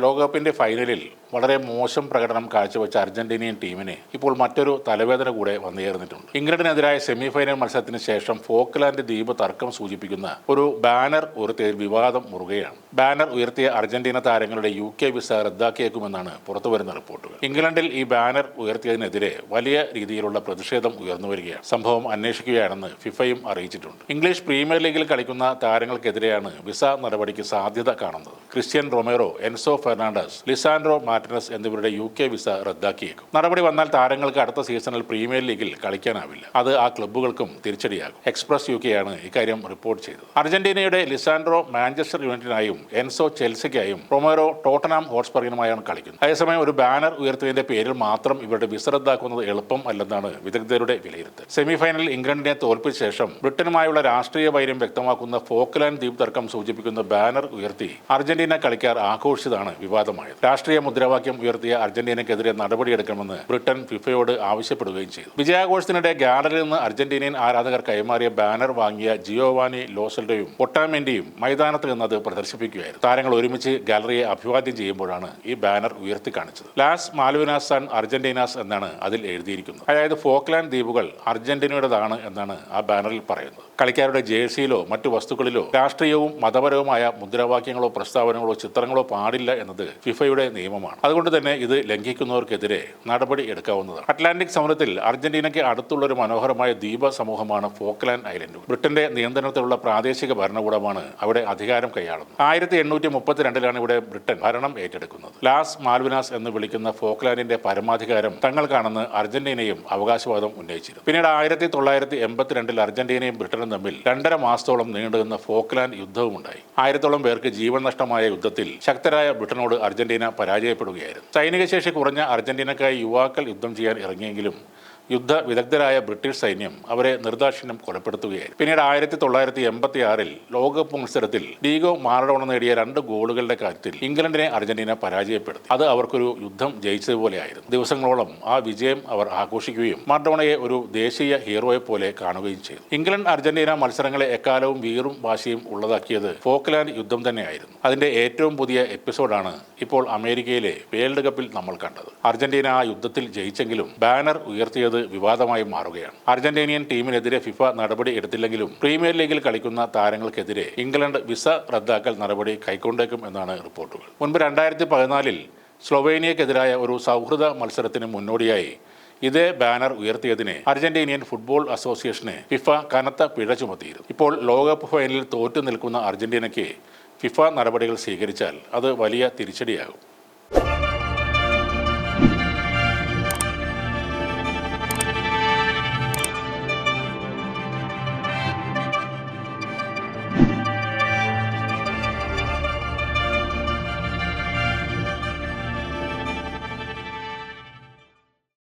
ലോകകപ്പിന്റെ ഫൈനലിൽ വളരെ മോശം പ്രകടനം കാഴ്ചവെച്ച അർജന്റീനിയൻ ടീമിന് ഇപ്പോൾ മറ്റൊരു തലവേദന കൂടെ വന്നുചേർന്നിട്ടുണ്ട്. ഇംഗ്ലണ്ടിനെതിരായ സെമിഫൈനൽ മത്സരത്തിന് ശേഷം ഫോക്ലാൻഡ് ദ്വീപ് തർക്കം സൂചിപ്പിക്കുന്ന ഒരു ബാനർ ഉയർത്തിയതിൽ വിവാദം മുറുകയാണ്. ബാനർ ഉയർത്തിയ അർജന്റീന താരങ്ങളുടെ UK വിസ റദ്ദാക്കിയേക്കുമെന്നാണ് പുറത്തുവരുന്ന റിപ്പോർട്ടുകൾ. ഇംഗ്ലണ്ടിൽ ഈ ബാനർ ഉയർത്തിയതിനെതിരെ വലിയ രീതിയിലുള്ള പ്രതിഷേധം ഉയർന്നുവരികയാണ്. സംഭവം അന്വേഷിക്കുകയാണെന്ന് ഫിഫയും അറിയിച്ചിട്ടുണ്ട്. ഇംഗ്ലീഷ് പ്രീമിയർ ലീഗിൽ കളിക്കുന്ന താരങ്ങൾക്കെതിരെയാണ് വിസ നടപടിക്ക് സാധ്യത കാണുന്നത്. Christian Romero, Enzo Fernandez, Lisandro Martinez എന്നിവരുടെ UK വിസ റദ്ദാക്കിയേക്കും. നടപടി വന്നാൽ താരങ്ങൾക്ക് അടുത്ത സീസണിൽ പ്രീമിയർ ലീഗിൽ കളിക്കാനാവില്ല. അത് ആ ക്ലബ്ബുകൾക്കും തിരിച്ചടിയാകും. എക്സ്പ്രസ് UK ആണ് ഇക്കാര്യം റിപ്പോർട്ട് ചെയ്തത്. അർജന്റീനയുടെ ലിസാൻഡ്രോ മാഞ്ചസ്റ്റർ യുണൈറ്റഡിനായും എൻസോ ചെൽസിക്കായും റൊമേറോ ടോട്ടനാം ഹോട്ട്സ്പറിനുമായാണ് കളിക്കുന്നത്. അതേസമയം ഒരു ബാനർ ഉയർത്തിയതിന്റെ പേരിൽ മാത്രം ഇവരുടെ വിസ റദ്ദാക്കുന്നത് എളുപ്പം അല്ലെന്നാണ് വിദഗ്ധരുടെ വിലയിരുത്തൽ. സെമിഫൈനലിൽ ഇംഗ്ലണ്ടിനെ തോൽപ്പിച്ച ശേഷം ബ്രിട്ടനുമായുള്ള രാഷ്ട്രീയ വൈര്യം വ്യക്തമാക്കുന്ന ഫോക്ലാൻഡ് ദ്വീപ് തർക്കം സൂചിപ്പിക്കുന്ന ബാനർ ഉയർത്തി അർജന്റീന കളിക്കാർ ആഘോഷിച്ചതാണ് വിവാദമായത്. രാഷ്ട്രീയ മുദ്രാവാക്യം ഉയർത്തിയ അർജന്റീനയ്ക്കെതിരെ നടപടിയെടുക്കണമെന്ന് ബ്രിട്ടൻ ഫിഫയോട് ആവശ്യപ്പെടുകയും ചെയ്തു. വിജയാഘോഷത്തിനിടെ ഗാലറിയിൽ നിന്ന് അർജന്റീനിയൻ ആരാധകർ കൈമാറിയ ബാനർ വാങ്ങിയ ജിയോവാനി ലോസൽഡോയും ഒട്ടാമെൻഡിയും മൈതാനത്ത് നിന്നത് പ്രദർശിപ്പിക്കുകയായിരുന്നു. താരങ്ങൾ ഒരുമിച്ച് ഗാലറിയെ അഭിവാദ്യം ചെയ്യുമ്പോഴാണ് ഈ ബാനർ ഉയർത്തി കാണിച്ചത്. ലാസ് മാൽവിനാസ് ആൻഡ് അർജന്റീനാസ് എന്നാണ് അതിൽ എഴുതിയിരിക്കുന്നത്. അതായത് ഫോക്ലാൻഡ് ദ്വീപുകൾ അർജന്റീനയുടേതാണ് എന്നാണ് ആ ബാനറിൽ പറയുന്നത്. കളിക്കാരുടെ ജേഴ്സിയിലോ മറ്റു വസ്തുക്കളിലോ രാഷ്ട്രീയവും മതപരവുമായ മുദ്രാവാക്യങ്ങളോ പ്രസ്താവനകളോ ചിത്രങ്ങളോ പാടില്ല എന്നത് ഫിഫയുടെ നിയമമാണ്. അതുകൊണ്ട് തന്നെ ഇത് ലംഘിക്കുന്നവർക്കെതിരെ നടപടി എടുക്കാവുന്നതാണ്. അറ്റ്ലാന്റിക് സമുദ്രത്തിൽ അർജന്റീനയ്ക്ക് അടുത്തുള്ള ഒരു മനോഹരമായ ദ്വീപ സമൂഹമാണ് ഫോക്ലാൻഡ് ഐലൻഡുകൾ. ബ്രിട്ടന്റെ നിയന്ത്രണത്തിലുള്ള പ്രാദേശിക ഭരണകൂടമാണ് അവിടെ അധികാരം കൈയാളുന്നത്. 1832 ഇവിടെ ബ്രിട്ടൻ ഭരണം ഏറ്റെടുക്കുന്നത്. ലാസ് മാൽവിനാസ് എന്ന് വിളിക്കുന്ന ഫോക്ലാൻഡിന്റെ പരമാധികാരം തങ്ങൾക്കാണെന്ന് അർജന്റീനയും അവകാശവാദം ഉന്നയിച്ചിരുന്നു. പിന്നീട് 1982 അർജന്റീനയും ബ്രിട്ടനും തമ്മിൽ 2.5 മാസത്തോളം നീണ്ടുനിന്ന ഫോക്ലാൻഡ് യുദ്ധവും ഉണ്ടായി. 1000-ഓളം പേർക്ക് ജീവൻ നഷ്ടമായ യുദ്ധത്തിൽ ശക്തരായ ബ്രിട്ടനോട് അർജന്റീന പരാജയപ്പെടുകയായിരുന്നു. സൈനിക ശേഷി കുറഞ്ഞ അർജന്റീനക്കായി യുവാക്കൾ യുദ്ധം ചെയ്യാൻ ഇറങ്ങിയെങ്കിലും യുദ്ധ വിദഗ്ധരായ ബ്രിട്ടീഷ് സൈന്യം അവരെ നിർദാക്ഷിണ്യം കൊലപ്പെടുത്തുകയായിരുന്നു. പിന്നീട് 1986 ലോകകപ്പ് മത്സരത്തിൽ ഡീഗോ മാറഡോണ നേടിയ 2 ഗോളുകളുടെ കാര്യത്തിൽ ഇംഗ്ലണ്ടിനെ അർജന്റീന പരാജയപ്പെടുത്തി. അത് അവർക്കൊരു യുദ്ധം ജയിച്ചതുപോലെയായിരുന്നു. ദിവസങ്ങളോളം ആ വിജയം അവർ ആഘോഷിക്കുകയും മാറഡോണയെ ഒരു ദേശീയ ഹീറോയെ പോലെ കാണുകയും ചെയ്തു. ഇംഗ്ലണ്ട് അർജന്റീന മത്സരങ്ങളെ എക്കാലവും വീറും വാശിയും ഉള്ളതാക്കിയത് ഫോക്ലാൻഡ് യുദ്ധം തന്നെയായിരുന്നു. അതിന്റെ ഏറ്റവും പുതിയ എപ്പിസോഡാണ് ഇപ്പോൾ അമേരിക്കയിലെ വേൾഡ് കപ്പിൽ നമ്മൾ കണ്ടത്. അർജന്റീന ആ യുദ്ധത്തിൽ ജയിച്ചെങ്കിലും ബാനർ ഉയർത്തിയത് വിവാദമായി മാറുകയാണ്. അർജന്റീനിയൻ ടീമിനെതിരെ ഫിഫ നടപടി എടുത്തില്ലെങ്കിലും പ്രീമിയർ ലീഗിൽ കളിക്കുന്ന താരങ്ങൾക്കെതിരെ ഇംഗ്ലണ്ട് വിസ റദ്ദാക്കൽ നടപടി കൈക്കൊണ്ടേക്കും എന്നാണ് റിപ്പോർട്ടുകൾ. മുൻപ് 2014 സ്ലൊവേനിയക്കെതിരായ ഒരു സൗഹൃദ മത്സരത്തിന് മുന്നോടിയായി ഇതേ ബാനർ ഉയർത്തിയതിന് അർജന്റീനിയൻ ഫുട്ബോൾ അസോസിയേഷന് ഫിഫ കനത്ത പിഴ ചുമത്തിയിരുന്നു. ഇപ്പോൾ ലോകകപ്പ് ഫൈനലിൽ തോറ്റു നിൽക്കുന്ന അർജന്റീനയ്ക്ക് ഫിഫ നടപടികൾ സ്വീകരിച്ചാൽ അത് വലിയ തിരിച്ചടിയാകും.